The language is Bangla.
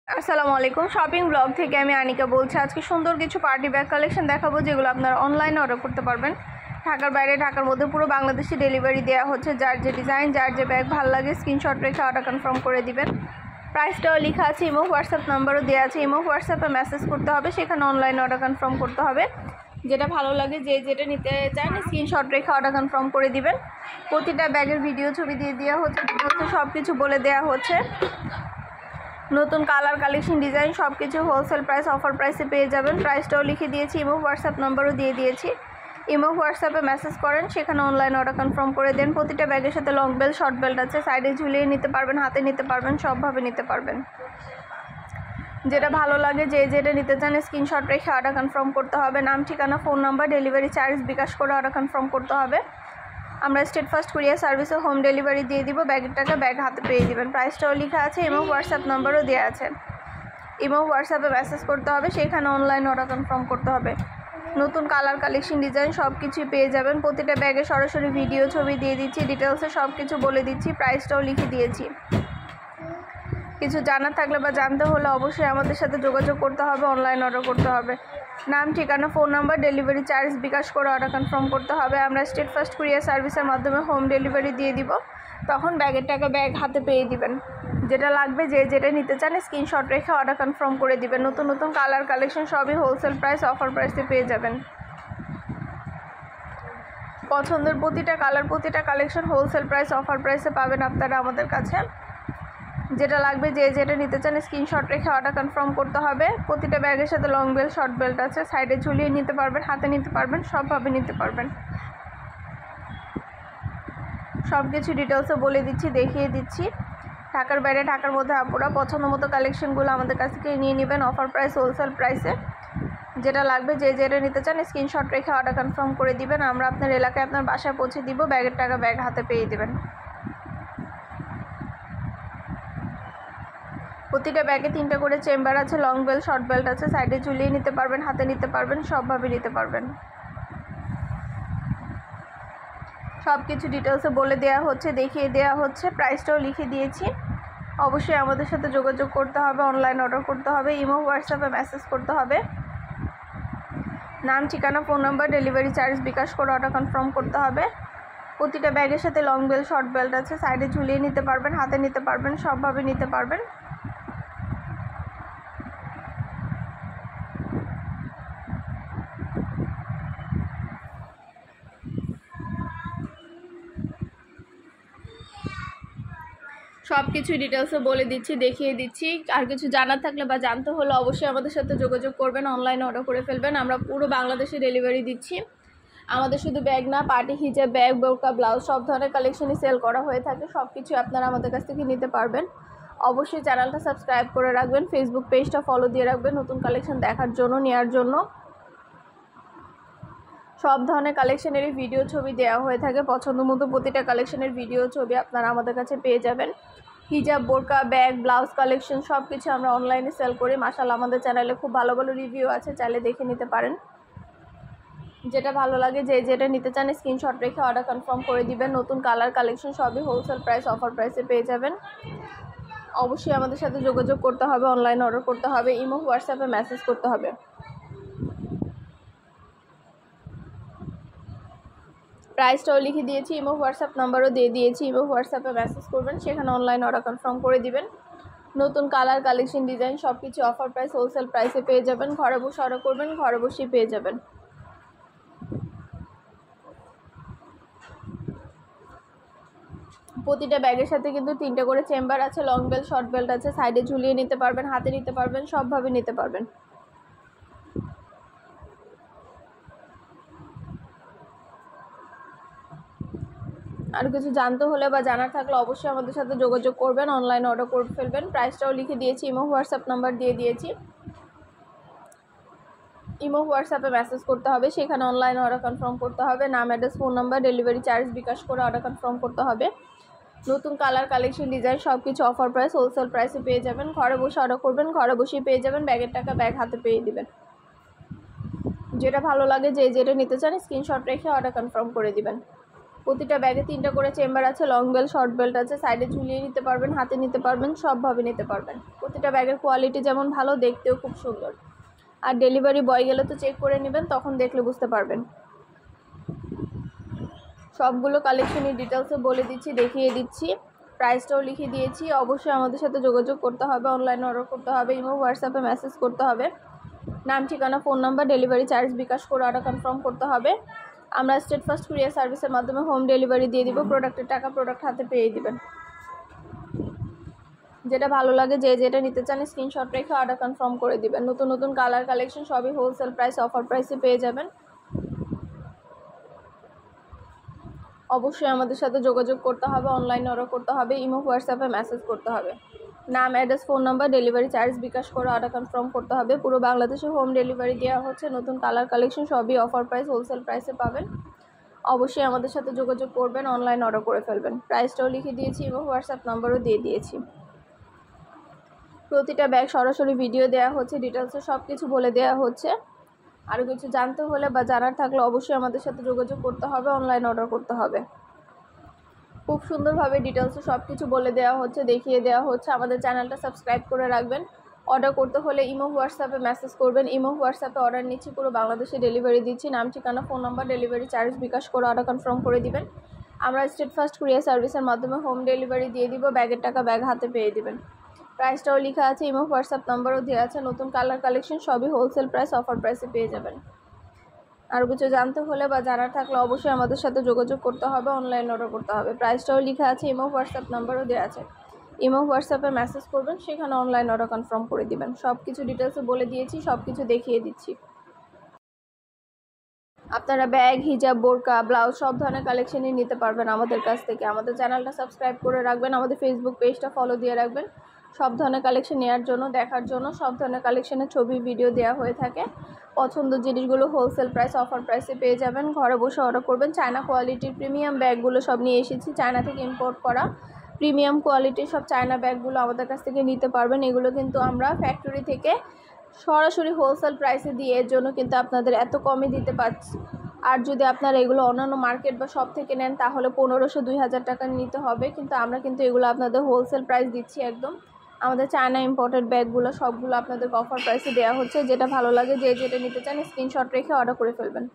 আসসালামু আলাইকুম। শপিং ব্লগ থেকে আমি আনিকা বলছি। আজকে সুন্দর কিছু পার্টি ব্যাগ কালেকশন দেখাবো, যেগুলো আপনারা অনলাইনে অর্ডার করতে পারবেন। ঢাকার বাইরে, ঢাকার মধ্যে পুরো বাংলাদেশে ডেলিভারি দেওয়া হচ্ছে। যার যে ডিজাইন, যার যে ব্যাগ ভালো লাগে স্ক্রিনশট রেখে অর্ডার কনফার্ম করে দিবেন। প্রাইসটাও লেখা আছে, ইমো হোয়াটসঅ্যাপ নাম্বারও দেওয়া আছে। ইমো হোয়াটসঅ্যাপে মেসেজ করতে হবে, সেখানে অনলাইনে অর্ডার কনফার্ম করতে হবে। যেটা ভালো লাগে, যে যেটা নিতে চান স্ক্রিনশট রেখে অর্ডার কনফার্ম করে দিবেন। প্রতিটা ব্যাগের ভিডিও ছবি দিয়ে দেওয়া হচ্ছে, সব কিছু বলে দেওয়া হচ্ছে। নতুন কালার, কালেকশন, ডিজাইন সব কিছু হোলসেল প্রাইস, অফার প্রাইসে পেয়ে যাবেন। প্রাইসটাও লিখে দিয়েছি, ইমো হোয়াটসঅ্যাপ নাম্বারও দিয়ে দিয়েছি। ইমো হোয়াটসঅ্যাপে মেসেজ করেন, সেখানে অনলাইন অর্ডার কনফার্ম করে দেন। প্রতিটা ব্যাগের সাথে লং বেল্ট, শর্ট বেল্ট আছে। সাইডে ঝুলিয়ে নিতে পারবেন, হাতে নিতে পারবেন, সবভাবে নিতে পারবেন। যেটা ভালো লাগে, যে যেটা নিতে চান স্ক্রিনশট রেখে অর্ডার কনফার্ম করতে হবে। নাম, ঠিকানা, phone number, delivery charge bKash করে অর্ডার কনফার্ম করতে হবে। আমরা স্টেট ফার্স্ট কুরিয়ার সার্ভিসে হোম ডেলিভারি দিয়ে দিব। ব্যাগের টাকা ব্যাগ হাতে পেয়ে দিবেন। প্রাইসটাও লেখা আছে, ইমো হোয়াটসঅ্যাপ নাম্বারও দেওয়া আছে। ইমো হোয়াটসঅ্যাপে মেসেজ করতে হবে, সেখানে অনলাইন অর্ডার কনফার্ম করতে হবে। নতুন কালার, কালেকশন, ডিজাইন সব কিছুই পেয়ে যাবেন। প্রতিটা ব্যাগে সরাসরি ভিডিও ছবি দিয়ে দিচ্ছি, ডিটেলসে সব কিছু বলে দিচ্ছি। প্রাইসটাও লিখে দিয়েছি। কিছু জানার থাকলে বা জানতে হলে অবশ্যই আমাদের সাথে যোগাযোগ করতে হবে, অনলাইন অর্ডার করতে হবে। নাম, ঠিকানা, phone number, delivery charge bKash করে অর্ডার কনফার্ম করতে হবে। আমরা স্টেট ফার্স্ট কুরিয়ার সার্ভিসের মাধ্যমে হোম ডেলিভারি দিয়ে দিব। তখন ব্যাগের টাকা ব্যাগ হাতে পেয়ে দিবেন। যেটা লাগবে, যে যেটা নিতে চান স্ক্রিনশট রেখে অর্ডার কনফার্ম করে দিবেন। নতুন নতুন কালার, কালেকশন সবই হোলসেল প্রাইস, অফার প্রাইসে পেয়ে যাবেন। পছন্দের প্রতিটা কালার, প্রতিটা কালেকশন হোলসেল প্রাইস, অফার প্রাইসে পাবেন আপনারা আমাদের কাছে। যেটা লাগবে, যে যেটা নিতে চান স্ক্রিনশট রেখে অর্ডার কনফার্ম করতে হবে। প্রতিটা ব্যাগের সাথে লং বেল্ট, শর্ট বেল্ট আছে। সাইডে ঝুলিয়ে নিতে পারবেন, হাতে নিতে পারবেন, সবভাবে নিতে পারবেন। সব কিছু ডিটেলসে বলে দিচ্ছি, দেখিয়ে দিচ্ছি। ঢাকার বাইরে, ঢাকার মধ্যে আপুরা পছন্দ মতো কালেকশনগুলো আমাদের কাছ থেকে নিয়ে নেবেন, অফার প্রাইস, হোলসেল প্রাইসে। যেটা লাগবে, যে যেটা নিতে চান স্ক্রিনশট রেখে অর্ডার কনফার্ম করে দিবেন। আমরা আপনার এলাকায়, আপনার বাসায় পৌঁছে দিব। ব্যাগের টাকা ব্যাগ হাতে পেয়ে দেবেন। প্রতিটা ব্যাগে 3টা করে চেম্বার আছে, লং বেল্ট, শর্ট বেল্ট আছে। সাইডে ঝুলিয়ে নিতে পারবেন, হাতে নিতে পারবেন, সবভাবে নিতে পারবেন। সব কিছু ডিটেলসে বলে দেওয়া হচ্ছে, দেখিয়ে দেওয়া হচ্ছে। প্রাইসটাও লিখে দিয়েছি। অবশ্যই আমাদের সাথে যোগাযোগ করতে হবে, অনলাইন অর্ডার করতে হবে। ইমো হোয়াটসঅ্যাপে মেসেজ করতে হবে। নাম, ঠিকানা, phone number, delivery charge bKash করে অর্ডার কনফার্ম করতে হবে। প্রতিটা ব্যাগের সাথে লং বেল্ট, শর্ট বেল্ট আছে। সাইডে ঝুলিয়ে নিতে পারবেন, হাতে নিতে পারবেন, সবভাবে নিতে পারবেন। সব কিছু ডিটেলসে বলে দিচ্ছি, দেখিয়ে দিচ্ছি। আর কিছু জানার থাকলে বা জানতে হলে অবশ্যই আমাদের সাথে যোগাযোগ করবেন, অনলাইনে অর্ডার করে ফেলবেন। আমরা পুরো বাংলাদেশে ডেলিভারি দিচ্ছি। আমাদের শুধু ব্যাগ না, পার্টি হিজাব, ব্যাগ, বোরকা, ব্লাউজ সব ধরনের কালেকশনই সেল করা হয়ে থাকে। সব কিছু আপনারা আমাদের কাছ থেকে নিতে পারবেন। অবশ্যই চ্যানেলটা সাবস্ক্রাইব করে রাখবেন, ফেসবুক পেজটা ফলো দিয়ে রাখবেন নতুন কালেকশন দেখার জন্য, নেওয়ার জন্য। সব ধরনের কালেকশনেরই ভিডিও ছবি দেওয়া হয়ে থাকে। পছন্দ মতো প্রতিটা কালেকশনের ভিডিও ছবি আপনারা আমাদের কাছে পেয়ে যাবেন। হিজাব, বোরকা, ব্যাগ, ব্লাউজ কালেকশন সব কিছু আমরা অনলাইনে সেল করি। মাশাআল্লাহ, আমাদের চ্যানেলে খুব ভালো ভালো রিভিউ আছে, চাইলে দেখে নিতে পারেন। যেটা ভালো লাগে, যে যেটা নিতে চান স্ক্রিনশট রেখে অর্ডার কনফার্ম করে দিবেন। নতুন কালার, কালেকশন সবই হোলসেল প্রাইস, অফার প্রাইসে পেয়ে যাবেন। অবশ্যই আমাদের সাথে যোগাযোগ করতে হবে, অনলাইনে অর্ডার করতে হবে, ইমো হোয়াটসঅ্যাপে মেসেজ করতে হবে। প্রাইসটাও লিখে দিয়েছি, ইমো হোয়াটসঅ্যাপ নাম্বারও দিয়ে দিয়েছি। ইমো হোয়াটসঅ্যাপে মেসেজ করবেন, সেখানে অনলাইন অর্ডার কনফার্ম করে দিবেন। নতুন কালার, কালেকশন, ডিজাইন সব কিছু অফার প্রাইস, হোলসেল প্রাইসে পেয়ে যাবেন। ঘরে বসে অর্ডার করবেন, ঘরে বসেই পেয়ে যাবেন। প্রতিটা ব্যাগের সাথে কিন্তু 3টা করে চেম্বার আছে, লং বেল্ট, শর্ট বেল্ট আছে। সাইডে ঝুলিয়ে নিতে পারবেন, হাতে নিতে পারবেন, সবভাবে নিতে পারবেন। আর কিছু জানতে হলে বা জানার থাকলে অবশ্যই আমাদের সাথে যোগাযোগ করবেন, অনলাইন অর্ডার করে ফেলবেন। প্রাইসটাও লিখে দিয়েছি, ইমো হোয়াটসঅ্যাপ নাম্বার দিয়ে দিয়েছি। ইমো হোয়াটসঅ্যাপে মেসেজ করতে হবে, সেখানে অনলাইন অর্ডার কনফার্ম করতে হবে। নাম, address, phone number, delivery charge bKash করে অর্ডার কনফার্ম করতে হবে। নতুন কালার, কালেকশন, ডিজাইন সব কিছু অফার প্রাইস, হোলসেল প্রাইসে পেয়ে যাবেন। ঘরে বসে অর্ডার করবেন, ঘরে বসেই পেয়ে যাবেন। ব্যাগের টাকা ব্যাগ হাতে পেয়ে দিবেন। যেটা ভালো লাগে, যে যেটা নিতে চান স্ক্রিনশট রেখে অর্ডার কনফার্ম করে দিবেন। প্রতিটা ব্যাগে 3টা করে চেম্বার আছে, লং বেল্ট শর্ট বেল্ট আছে, সাইডে ঝুলিয়ে নিতে পারবেন, হাতে নিতে পারবেন, সবভাবে নিতে পারবেন। প্রতিটা ব্যাগের কোয়ালিটি যেমন ভালো, দেখতেও খুব সুন্দর। আর ডেলিভারি বয় গেলে তো চেক করে নেবেন, তখন দেখলে বুঝতে পারবেন। সবগুলো কালেকশনের ডিটেলসে বলে দিচ্ছি, দেখিয়ে দিচ্ছি, প্রাইসটাও লিখে দিয়েছি। অবশ্যই আমাদের সাথে যোগাযোগ করতে হবে, অনলাইনে অর্ডার করতে হবে, ইমো হোয়াটসঅ্যাপে মেসেজ করতে হবে, নাম ঠিকানা phone number delivery charge bKash করে অর্ডার কনফার্ম করতে হবে। আমরা স্টেট ফার্স্ট কুরিয়ার সার্ভিসের মাধ্যমে হোম ডেলিভারি দিয়ে দিব। প্রোডাক্টের টাকা প্রোডাক্ট হাতে পেয়ে দিবেন। যেটা ভালো লাগে, যে যেটা নিতে চান স্ক্রিনশট রেখে অর্ডার কনফার্ম করে দিবেন। নতুন নতুন কালার কালেকশন সবই হোলসেল প্রাইস, অফার প্রাইসে পেয়ে যাবেন। অবশ্যই আমাদের সাথে যোগাযোগ করতে হবে, অনলাইনে অর্ডার করতে হবে, ইমো হোয়াটসঅ্যাপে মেসেজ করতে হবে, নাম address phone number delivery charge bKash করে অর্ডার কনফার্ম করতে হবে। পুরো বাংলাদেশে হোম ডেলিভারি দেওয়া হচ্ছে। নতুন কালার কালেকশন সবই অফার প্রাইস, হোলসেল প্রাইসে পাবেন। অবশ্যই আমাদের সাথে যোগাযোগ করবেন, অনলাইন অর্ডার করে ফেলবেন। প্রাইসটাও লিখে দিয়েছি এবং হোয়াটসঅ্যাপ নাম্বারও দিয়ে দিয়েছি। প্রতিটা ব্যাগ সরাসরি ভিডিও দেওয়া হচ্ছে, ডিটেলসে সব কিছু বলে দেওয়া হচ্ছে। আরও কিছু জানতে হলে বা জানার থাকলে অবশ্যই আমাদের সাথে যোগাযোগ করতে হবে, অনলাইন অর্ডার করতে হবে। খুব সুন্দরভাবে ডিটেলসে সব কিছু বলে দেওয়া হচ্ছে, দেখিয়ে দেওয়া হচ্ছে। আমাদের চ্যানেলটা সাবস্ক্রাইব করে রাখবেন। অর্ডার করতে হলে ইমো হোয়াটসঅ্যাপে মেসেজ করবেন। ইমো হোয়াটসঅ্যাপে অর্ডার নিচ্ছি, পুরো বাংলাদেশে ডেলিভারি দিচ্ছি। নাম ঠিকানা phone number delivery charge bKash করে অর্ডার কনফার্ম করে দিবেন। আমরা স্টেট ফার্স্ট কুরিয়ার সার্ভিসের মাধ্যমে হোম ডেলিভারি দিয়ে দিব। ব্যাগের টাকা ব্যাগ হাতে পেয়ে দিবেন। প্রাইসটাও লেখা আছে, ইমো হোয়াটসঅ্যাপ নাম্বারও দেওয়া আছে। নতুন কালার কালেকশন সবই হোলসেল প্রাইস, অফার প্রাইসে পেয়ে যাবেন। আরও কিছু জানতে হলে বা জানার থাকলে অবশ্যই আমাদের সাথে যোগাযোগ করতে হবে, অনলাইন অর্ডার করতে হবে। প্রাইসটাও লেখা আছে, ইমো হোয়াটসঅ্যাপ নাম্বারও দেওয়া আছে। ইমো হোয়াটসঅ্যাপে মেসেজ করবেন, সেখানে অনলাইন অর্ডার কনফার্ম করে দিবেন। সব কিছু ডিটেলসে বলে দিয়েছি, সব কিছু দেখিয়ে দিচ্ছি। আপনারা ব্যাগ, হিজাব, বোরকা, ব্লাউজ সব ধরনের কালেকশনই নিতে পারবেন আমাদের কাছ থেকে। আমাদের চ্যানেলটা সাবস্ক্রাইব করে রাখবেন, আমাদের ফেসবুক পেজটা ফলো দিয়ে রাখবেন। সব ধরনের কালেকশন নেওয়ার জন্য, দেখার জন্য সব ধরনের কালেকশনের ছবি ভিডিও দেওয়া হয়ে থাকে। পছন্দের জিনিসগুলো হোলসেল প্রাইস, অফার প্রাইসে পেয়ে যাবেন। ঘরে বসে অর্ডার করবেন। চায়না কোয়ালিটির প্রিমিয়াম ব্যাগগুলো সব নিয়ে এসেছি, চায়না থেকে ইম্পোর্ট করা প্রিমিয়াম কোয়ালিটির সব চায়না ব্যাগগুলো আমাদের কাছ থেকে নিতে পারবেন। এগুলো কিন্তু আমরা ফ্যাক্টরি থেকে সরাসরি হোলসেল প্রাইসে দিয়ে, এর জন্য কিন্তু আপনাদের এত কমে দিতে পারছি। আর যদি আপনারা এগুলো অন্যান্য মার্কেট বা শপ থেকে নেন তাহলে 1500-2000 টাকা নিতে হবে, কিন্তু আমরা কিন্তু এগুলো আপনাদের হোলসেল প্রাইস দিচ্ছি একদম। আমাদের চায়না ইম্পোর্টেড ব্যাগগুলো সবগুলো আপনাদের অফার প্রাইসে দেওয়া হচ্ছে। যেটা ভালো লাগে, যে যেটা নিতে চান স্ক্রিনশট রেখে অর্ডার করে ফেলবেন।